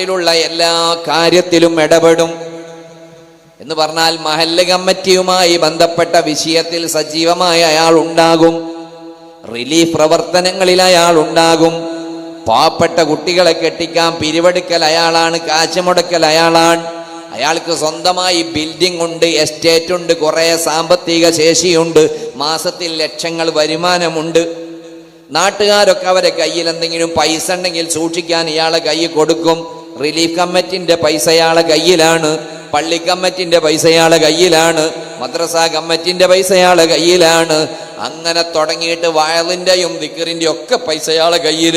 ിലുള്ള എല്ലാ കാര്യത്തിലും ഇടപെടും. എന്ന് പറഞ്ഞാൽ മഹല്ല് കമ്മിറ്റിയുമായി ബന്ധപ്പെട്ട വിഷയത്തിൽ സജീവമായ അയാൾ ഉണ്ടാകും. റിലീഫ് പ്രവർത്തനങ്ങളിൽ അയാൾ ഉണ്ടാകും. പാവപ്പെട്ട കുട്ടികളെ കെട്ടിക്കാൻ പിരിവെടുക്കൽ അയാളാണ്, കാശ് മുടക്കൽ അയാളാണ്. അയാൾക്ക് സ്വന്തമായി ബിൽഡിംഗ് ഉണ്ട്, എസ്റ്റേറ്റ് ഉണ്ട്, കുറെ സാമ്പത്തിക ശേഷിയുണ്ട്, മാസത്തിൽ ലക്ഷങ്ങൾ വരുമാനമുണ്ട്. നാട്ടുകാരൊക്കെ അവരെ കയ്യിൽ എന്തെങ്കിലും പൈസ ഉണ്ടെങ്കിൽ സൂക്ഷിക്കാൻ ഇയാളെ കയ്യിൽ കൊടുക്കും. റിലീഫ് കമ്മിറ്റിന്റെ പൈസ അയാളെ കയ്യിലാണ്, പള്ളി കമ്മിറ്റിന്റെ പൈസ അയാളെ കയ്യിലാണ്, മദ്രസ കമ്മിറ്റിന്റെ പൈസ അയാളെ കയ്യിലാണ്. അങ്ങനെ തുടങ്ങിയിട്ട് വയലിന്റെയും ദിക്റിന്റെയും ഒക്കെ പൈസ അയാളെ കയ്യിൽ.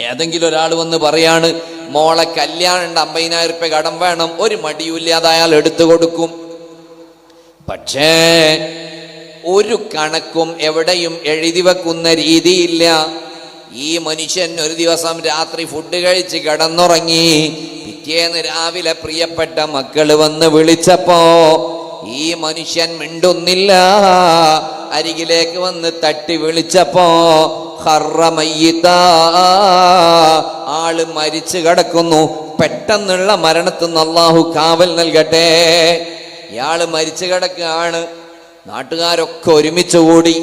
ഏതെങ്കിലും ഒരാൾ വന്ന് പറയാണ്, മോളെ കല്യാണം 50,000 രൂപ കടം വേണം, ഒരു മടിയുമില്ലാതെ അയാൾ എടുത്തു കൊടുക്കും. പക്ഷേ ഒരു കണക്കും എവിടെയും എഴുതി വെക്കുന്ന രീതിയില്ല. ഈ മനുഷ്യൻ ഒരു ദിവസം രാത്രി ഫുഡ് കഴിച്ച് കിടന്നുറങ്ങി. പിറ്റേന്ന് രാവിലെ പ്രിയപ്പെട്ട മക്കള് വന്ന് വിളിച്ചപ്പോ ഈ മനുഷ്യൻ മിണ്ടുന്നില്ല. അരികിലേക്ക് വന്ന് തട്ടി വിളിച്ചപ്പോ ആള് മരിച്ചു കിടക്കുന്നു. പെട്ടെന്നുള്ള മരണത്തിന് അല്ലാഹു കാവൽ നൽകട്ടെ. ഇയാള് മരിച്ചു കിടക്കുകയാണ്. നാട്ടുകാരൊക്കെ ഒരുമിച്ച് കൂടി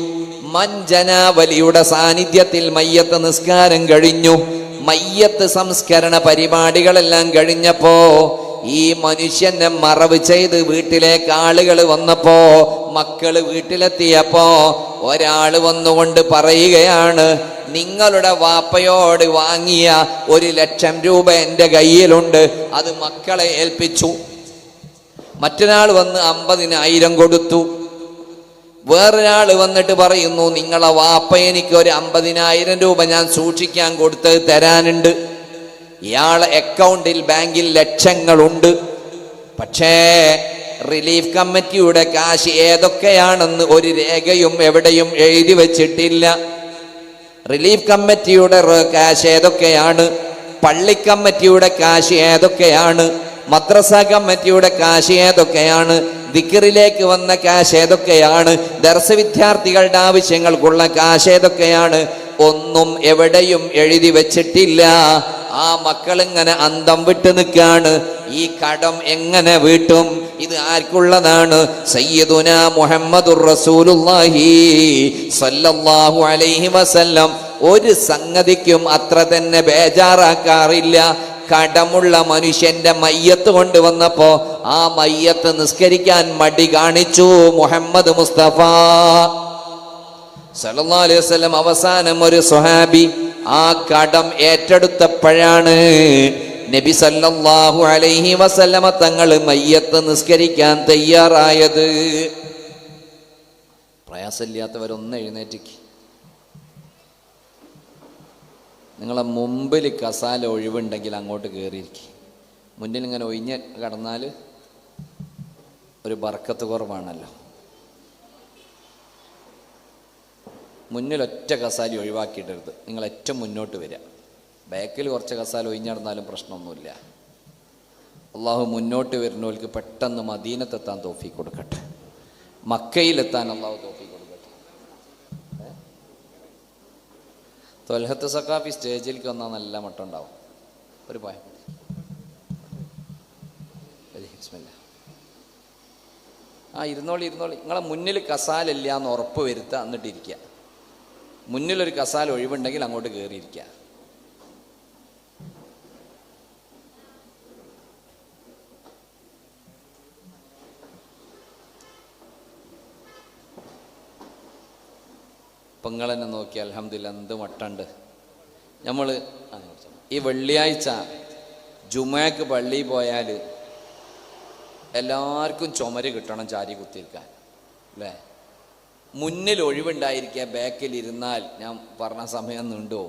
മഞ്ജനാവലിയുടെ സാന്നിധ്യത്തിൽ മയ്യത്ത് നിസ്കാരം കഴിഞ്ഞു. മയ്യത്ത് സംസ്കരണ പരിപാടികളെല്ലാം കഴിഞ്ഞപ്പോ ഈ മനുഷ്യനെ മറവ് ചെയ്ത് വീട്ടിലേക്ക് ആളുകൾ വന്നപ്പോ, മക്കള് വീട്ടിലെത്തിയപ്പോ ഒരാള് വന്നുകൊണ്ട് പറയുകയാണ്, നിങ്ങളുടെ വാപ്പയോട് വാങ്ങിയ 1,00,000 രൂപ എൻ്റെ കയ്യിലുണ്ട്, അത് മക്കളെ ഏൽപ്പിച്ചു. മറ്റൊരാൾ വന്ന് 50,000 കൊടുത്തു. വേറൊരാള് വന്നിട്ട് പറയുന്നു, നിങ്ങളെ വാപ്പ എനിക്ക് 50,000 രൂപ ഞാൻ സൂക്ഷിക്കാൻ കൊടുത്തത് തരാനുണ്ട്. ഇയാളെ അക്കൗണ്ടിൽ ബാങ്കിൽ ലക്ഷങ്ങളുണ്ട്. പക്ഷേ റിലീഫ് കമ്മിറ്റിയുടെ കാശ് ഏതൊക്കെയാണെന്ന് ഒരു രേഖയും എവിടെയും എഴുതി വെച്ചിട്ടില്ല. റിലീഫ് കമ്മിറ്റിയുടെ കാശ് ഏതൊക്കെയാണ്, പള്ളി കമ്മിറ്റിയുടെ കാശ് ഏതൊക്കെയാണ്, മദ്രസ കമ്മിറ്റിയുടെ കാശ് ഏതൊക്കെയാണ്, ദിക്റിലേക്ക് വന്ന കാശ് ഏതൊക്കെയാണ്, ദർസ് വിദ്യാർത്ഥികളുടെ ആവശ്യങ്ങൾക്കുള്ള കാശ് ഏതൊക്കെയാണ്, ഒന്നും എവിടെയും എഴുതി വെച്ചിട്ടില്ല. ആ മക്കളിങ്ങനെ അന്തം വിട്ട് നിൽക്കാണ്. ഈ കടം എങ്ങനെ വീട്ടും? ഇത് ആർക്കുള്ളതാണ്? സയ്യിദുനാ മുഹമ്മദുർ റസൂലുള്ളാഹി സ്വല്ലല്ലാഹു അലൈഹി വസല്ലം ഒരു സംഗതിക്കും അത്ര തന്നെ ബേജാറാക്കാറില്ല. കടമുള്ള മനുഷ്യന്റെ മയ്യത്ത് കൊണ്ടുവന്നപ്പോ ആ മയ്യത്ത് നിസ്കരിക്കാൻ മടി കാണിച്ചു മുഹമ്മദ് മുസ്തഫ സല്ലല്ലാഹു അലൈഹി വസല്ലം. അവസാനം ഒരു സ്വഹാബി ആ കടം ഏറ്റെടുത്തപ്പോഴാണ് നബി സല്ലല്ലാഹു അലൈഹി വസല്ലമ തങ്ങൾ മയ്യത്ത് നിസ്കരിക്കാൻ തയ്യാറായത്. പ്രയാസമില്ലാത്തവരൊന്ന് എഴുന്നേറ്റിക്ക്. നിങ്ങളെ മുമ്പിൽ കസാല ഒഴിവുണ്ടെങ്കിൽ അങ്ങോട്ട് കയറിയിരിക്കും. മുന്നിൽ ഇങ്ങനെ ഒഴിഞ്ഞ് കടന്നാൽ ഒരു ബർക്കത്ത് കുറവാണല്ലോ. മുന്നിൽ ഒറ്റ കസാലി ഒഴിവാക്കിയിട്ടരുത്. നിങ്ങൾ ഏറ്റവും മുന്നോട്ട് വരിക. ബാക്കിൽ കുറച്ച് കസാല ഒഴിഞ്ഞടന്നാലും പ്രശ്നമൊന്നുമില്ല. അള്ളാഹു മുന്നോട്ട് വരുന്നവർക്ക് പെട്ടെന്ന് മദീനത്തെത്താൻ തൗഫീഖ് കൊടുക്കട്ടെ. മക്കയിലെത്താൻ അള്ളാഹു തൗഫീഖ് കൊടുക്കട്ടെ. ത്വൽഹത്ത് സഖാഫി സ്റ്റേജിലേക്ക് വന്നാൽ നല്ല മട്ടം ഉണ്ടാവും. ഒരു പോയ ഇരുന്നോളി. നിങ്ങളെ മുന്നിൽ കസാല ഇല്ല എന്ന് ഉറപ്പ് വരുത്തുക. എന്നിട്ടിരിക്കുക. മുന്നിലൊരു കസാല ഒഴിവുണ്ടെങ്കിൽ അങ്ങോട്ട് കയറിയിരിക്കുക. ഇപ്പം നിങ്ങൾ തന്നെ നോക്കി അൽഹംദുലില്ലാ എന്ത് മട്ടുണ്ട്. നമ്മൾ ഈ വെള്ളിയാഴ്ച ജുമയ്ക്ക് പള്ളിയിൽ പോയാൽ എല്ലാവർക്കും ചുമര് കിട്ടണം ചാരി കുത്തിയിരിക്കാൻ അല്ലേ. മുന്നിൽ ഒഴിവുണ്ടായിരിക്കുക, ബാക്കിൽ ഇരുന്നാൽ ഞാൻ പറഞ്ഞ സമയം നീണ്ടോ.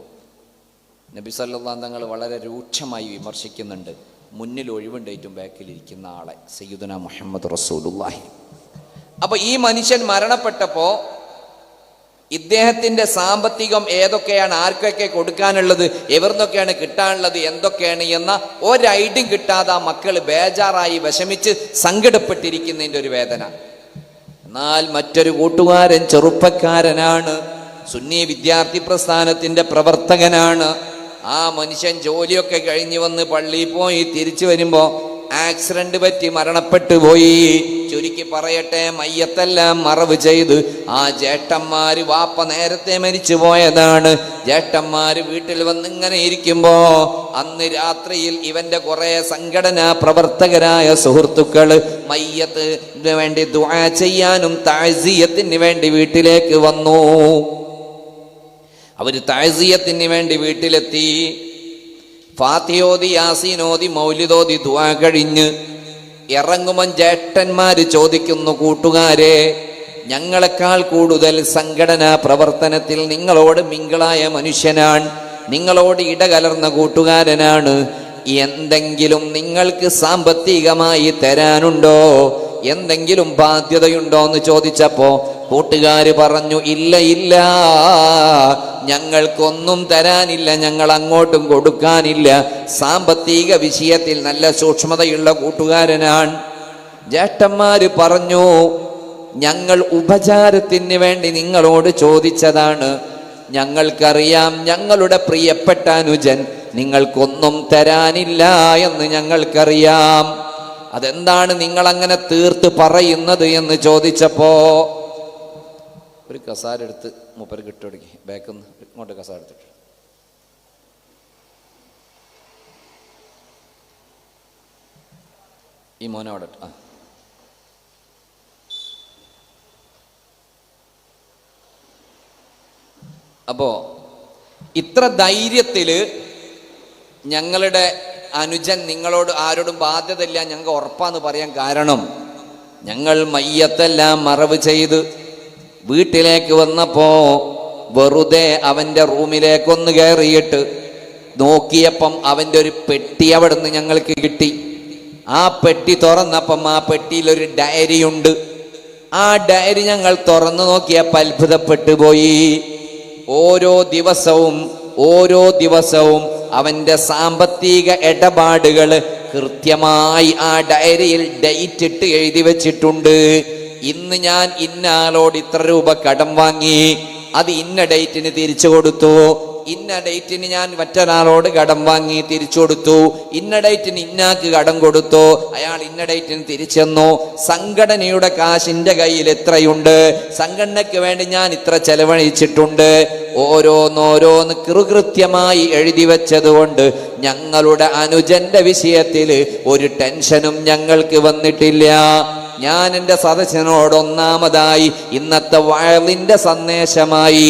നബി സല്ലല്ലാഹു തങ്ങൾ വളരെ രൂക്ഷമായി വിമർശിക്കുന്നുണ്ട് മുന്നിൽ ഒഴിവുണ്ടായിട്ടും ബാക്കിലിരിക്കുന്ന ആളെ, സയ്യിദുനാ മുഹമ്മദ് റസൂലുള്ളാഹി. അപ്പൊ ഈ മനുഷ്യൻ മരണപ്പെട്ടപ്പോ ഇദ്ദേഹത്തിന്റെ സാമ്പത്തികം ഏതൊക്കെയാണ്, ആർക്കൊക്കെ കൊടുക്കാനുള്ളത്, എവർന്നൊക്കെയാണ് കിട്ടാനുള്ളത്, എന്തൊക്കെയാണ് എന്ന ഒരൈഡിയും കിട്ടാതെ ആ മക്കൾ ബേജാറായി വിഷമിച്ച് സങ്കടപ്പെട്ടിരിക്കുന്നതിൻ്റെ ഒരു വേദന. എന്നാൽ മറ്റൊരു കൂട്ടുകാരൻ ചെറുപ്പക്കാരനാണ്, സുന്നി വിദ്യാർത്ഥി പ്രസ്ഥാനത്തിന്റെ പ്രവർത്തകനാണ്. ആ മനുഷ്യൻ ജോലിയൊക്കെ കഴിഞ്ഞ് വന്ന് പള്ളിയിൽ പോയി തിരിച്ചു വരുമ്പോ ആക്സിഡന്റ് പറ്റി മരണപ്പെട്ടു പോയി. ചുരുക്കി പറയട്ടെ, മയ്യത്തെല്ലാം മറവ് ചെയ്ത് ആ ജേട്ടന്മാര്, വാപ്പ നേരത്തെ മരിച്ചു പോയതാണ്, ജേട്ടന്മാര് വീട്ടിൽ വന്ന് ഇങ്ങനെ ഇരിക്കുമ്പോ അന്ന് രാത്രിയിൽ ഇവന്റെ കുറെ സംഘടനാ പ്രവർത്തകരായ സുഹൃത്തുക്കള് മയ്യത്തിന് വേണ്ടി ദുആ ചെയ്യാനും തഅസിയത്തിന് വേണ്ടി വീട്ടിലേക്ക് വന്നു. അവര് തഅസിയത്തിന് വേണ്ടി വീട്ടിലെത്തി. ഫാത്തിഹോദി, യാസീനോദി, മൗലിദോദി ദുആ കഴിഞ്ഞ് ഇറങ്ങുമ്പം ജേട്ടന്മാര് ചോദിക്കുന്നു, കൂട്ടുകാരെ, ഞങ്ങളെക്കാൾ കൂടുതൽ സംഘടനാ പ്രവർത്തനത്തിൽ നിങ്ങളോട് മിങ്കിളായ മനുഷ്യനാണ്, നിങ്ങളോട് ഇടകലർന്ന കൂട്ടുകാരനാണ്, എന്തെങ്കിലും നിങ്ങൾക്ക് സാമ്പത്തികമായി തരാനുണ്ടോ, എന്തെങ്കിലും ബാധ്യതയുണ്ടോ എന്ന് ചോദിച്ചപ്പോ കൂട്ടുകാര് പറഞ്ഞു, ഇല്ല ഇല്ല, ഞങ്ങൾക്കൊന്നും തരാനില്ല, ഞങ്ങൾ അങ്ങോട്ടും കൊടുക്കാനില്ല. സാമ്പത്തിക വിഷയത്തിൽ നല്ല സൂക്ഷ്മതയുള്ള കൂട്ടുകാരനാണ്. ജേഷ്ഠന്മാര് പറഞ്ഞു, ഞങ്ങൾ ഉപചാരത്തിന് വേണ്ടി നിങ്ങളോട് ചോദിച്ചതാണ്, ഞങ്ങൾക്കറിയാം ഞങ്ങളുടെ പ്രിയപ്പെട്ട അനുജൻ നിങ്ങൾക്കൊന്നും തരാനില്ല എന്ന് ഞങ്ങൾക്കറിയാം. അതെന്താണ് നിങ്ങൾ അങ്ങനെ തീർത്ത് പറയുന്നത് എന്ന് ചോദിച്ചപ്പോ ഒരു കസാര എടുത്ത് മൂപ്പര് കിട്ടുടങ്ങി, ബാക്കിൽ നിന്ന് ഇങ്ങോട്ട് കസാര എടുത്തിട്ട്, ഈ മോനെ അവിടെ അപ്പോ ഇത്ര ധൈര്യത്തില് ഞങ്ങളുടെ അനുജൻ നിങ്ങളോട് ആരോടും ബാധ്യതയില്ല, ഞങ്ങൾക്ക് ഉറപ്പാന്ന് പറയാൻ കാരണം, ഞങ്ങൾ മയ്യത്തെല്ലാം മറവ് ചെയ്ത് വീട്ടിലേക്ക് വന്നപ്പോ വെറുതെ അവന്റെ റൂമിലേക്കൊന്ന് കയറിയിട്ട് നോക്കിയപ്പം അവന്റെ ഒരു പെട്ടി അവിടെ നിന്ന് ഞങ്ങൾക്ക് കിട്ടി. ആ പെട്ടി തുറന്നപ്പം ആ പെട്ടിയിൽ ഒരു ഡയറി ഉണ്ട്. ആ ഡയറി ഞങ്ങൾ തുറന്നു നോക്കിയപ്പോൾ അത്ഭുതപ്പെട്ടു പോയി. ഓരോ ദിവസവും അവന്റെ സാമ്പത്തിക ഇടപാടുകൾ കൃത്യമായി ആ ഡയറിയിൽ ഡേറ്റ് ഇട്ട് എഴുതി വെച്ചിട്ടുണ്ട്. ഇന്ന് ഞാൻ ഇന്നാളോട് ഇത്ര രൂപ കടം വാങ്ങി, അത് ഇന്ന ഡേറ്റിന് തിരിച്ചു കൊടുത്തു, ഇന്ന ഡേറ്റിന് ഞാൻ മറ്റൊരാളോട് കടം വാങ്ങി തിരിച്ചു കൊടുത്തു, ഇന്ന ഡേറ്റിന് ഇന്നാക്ക് കടം കൊടുത്തു, അയാൾ ഇന്ന ഡേറ്റിന് തിരിച്ചെന്നു, സംഘടനയുടെ കാശിന്റെ കയ്യിൽ എത്രയുണ്ട്, സംഘടനയ്ക്ക് വേണ്ടി ഞാൻ ഇത്ര ചെലവഴിച്ചിട്ടുണ്ട്, ഓരോന്നോരോന്ന് കൃത്യമായി എഴുതി വെച്ചത് കൊണ്ട് ഞങ്ങളുടെ അനുജന്റെ വിഷയത്തിൽ ഒരു ടെൻഷനും ഞങ്ങൾക്ക് വന്നിട്ടില്ല. ഞാൻ എൻ്റെ സദസ്യനോട് ഒന്നാമതായി ഇന്നത്തെ വഅളിന്റെ സന്ദേശമായി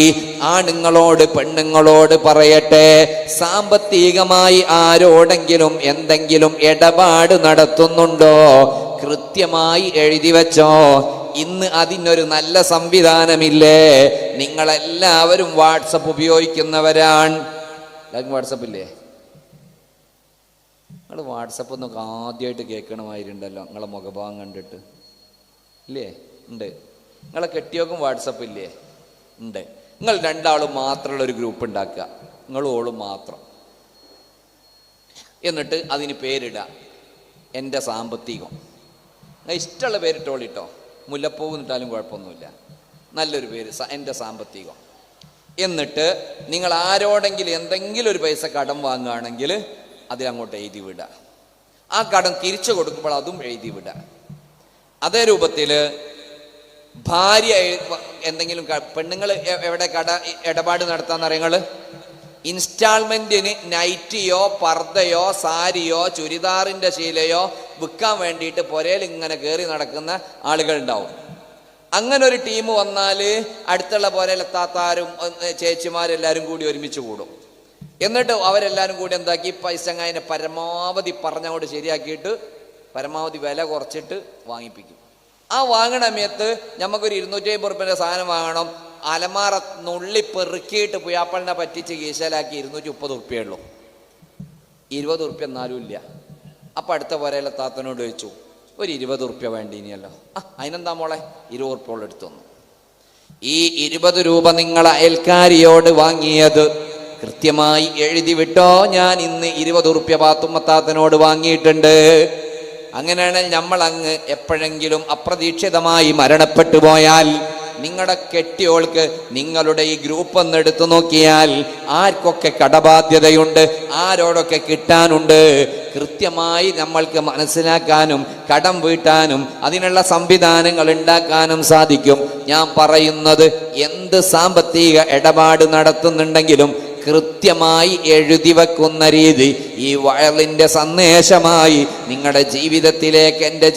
ആണുങ്ങളോട് പെണ്ണുങ്ങളോട് പറയട്ടെ, സാമ്പത്തികമായി ആരോടെങ്കിലും എന്തെങ്കിലും ഇടപാട് നടത്തുന്നുണ്ടോ കൃത്യമായി എഴുതി വെച്ചോ. ഇന്ന് അതിനൊരു നല്ല സംവിധാനമില്ലേ? നിങ്ങളെല്ലാവരും വാട്സപ്പ് ഉപയോഗിക്കുന്നവരാണ്. വാട്സപ്പ് ഇല്ലേ? നിങ്ങൾ വാട്സപ്പ് ഒന്നൊക്കെ ആദ്യമായിട്ട് കേൾക്കണമായിരുണ്ടല്ലോ, നിങ്ങളെ മുഖഭാവം കണ്ടിട്ട് ഇല്ലേ? ഉണ്ട്. നിങ്ങളെ കെട്ടിയോക്കും വാട്സപ്പ് ഇല്ലേ? ഉണ്ട്. നിങ്ങൾ രണ്ടാളും മാത്രമുള്ള ഒരു ഗ്രൂപ്പ് ഉണ്ടാക്കുക, നിങ്ങളും ഓളും മാത്രം. എന്നിട്ട് അതിന് പേരിടുക എൻ്റെ സാമ്പത്തികം. ഇഷ്ടമുള്ള പേരിട്ടോളിട്ടോ, മുല്ലപ്പൂവ് ഇട്ടാലും കുഴപ്പമൊന്നുമില്ല, നല്ലൊരു പേര് എൻ്റെ സാമ്പത്തികം. എന്നിട്ട് നിങ്ങൾ ആരോടെങ്കിലും എന്തെങ്കിലും ഒരു പൈസ കടം വാങ്ങുകയാണെങ്കിൽ അതിലങ്ങോട്ട് എഴുതി വിടുക. ആ കടം തിരിച്ചു കൊടുക്കുമ്പോൾ അതും എഴുതി വിടുക. അതേ രൂപത്തിൽ ഭാര്യ എന്തെങ്കിലും, പെണ്ണുങ്ങൾ എവിടെ ഇടപാട് നടത്താന്ന് അറിയങ്ങൾ, ഇൻസ്റ്റാൾമെന്റിന് നൈറ്റിയോ പർദ്ദയോ സാരിയോ ചുരിദാറിന്റെ ശീലയോ വിൽക്കാൻ വേണ്ടിയിട്ട് പുരയിൽ ഇങ്ങനെ കയറി നടക്കുന്ന ആളുകൾ ഉണ്ടാവും. അങ്ങനെ ഒരു ടീം വന്നാൽ അടുത്തുള്ള പുരയിലെത്താത്താരും ചേച്ചിമാരെല്ലാവരും കൂടി ഒരുമിച്ച് കൂടും. എന്നിട്ട് അവരെല്ലാവരും കൂടി എന്താക്കി, പൈസ അങ്ങനെ പരമാവധി പറഞ്ഞങ്ങോട്ട് ശരിയാക്കിയിട്ട് പരമാവധി വില കുറച്ചിട്ട് വാങ്ങിപ്പിക്കും. ആ വാങ്ങണ സമയത്ത് നമുക്കൊരു 250 റുപ്യൻ്റെ സാധനം വാങ്ങണം, അലമാറ നുള്ളി പെറുക്കിയിട്ട് പുയാപ്പളിനെ പറ്റിച്ച് കീശലാക്കി 230 റുപ്യുള്ളൂ, 20 റുപ്യ എന്നാലും ഇല്ല. അപ്പം അടുത്ത പുരയിലെ താത്തനോട് ചോദിച്ചു, ഒരു 20 റുപ്യ വേണ്ടി ഇനിയല്ലോ. അതിനെന്താ മോളെ, 20 റുപ്യോളം എടുത്തു തന്നു. ഈ 20 രൂപ നിങ്ങൾ അയൽക്കാരിയോട് വാങ്ങിയത് കൃത്യമായി എഴുതി വിട്ടോ, ഞാൻ ഇന്ന് 20 റുപ്യ പാത്തുമ്മത്താത്തനോട് വാങ്ങിയിട്ടുണ്ട്. അങ്ങനെയാണെങ്കിൽ നമ്മൾ അങ്ങ് എപ്പോഴെങ്കിലും അപ്രതീക്ഷിതമായി മരണപ്പെട്ടു പോയാൽ നിങ്ങളുടെ കെട്ടിയോൾക്ക് നിങ്ങളുടെ ഈ ഗ്രൂപ്പ് ഒന്ന് എടുത്തു നോക്കിയാൽ ആർക്കൊക്കെ കടബാധ്യതയുണ്ട്, ആരോടൊക്കെ കിട്ടാനുണ്ട്, കൃത്യമായി നമ്മൾക്ക് മനസ്സിലാക്കാനും കടം വീട്ടാനും അതിനുള്ള സംവിധാനങ്ങൾ ഉണ്ടാക്കാനും സാധിക്കും. ഞാൻ പറയുന്നത്, എന്ത് സാമ്പത്തിക ഇടപാട് നടത്തുന്നുണ്ടെങ്കിലും കൃത്യമായി എഴുതി വെക്കുന്ന രീതി ഈ വയലിന്റെ സന്ദേശമായി നിങ്ങളുടെ ജീവിതത്തിലേക്ക് എൻ്റെ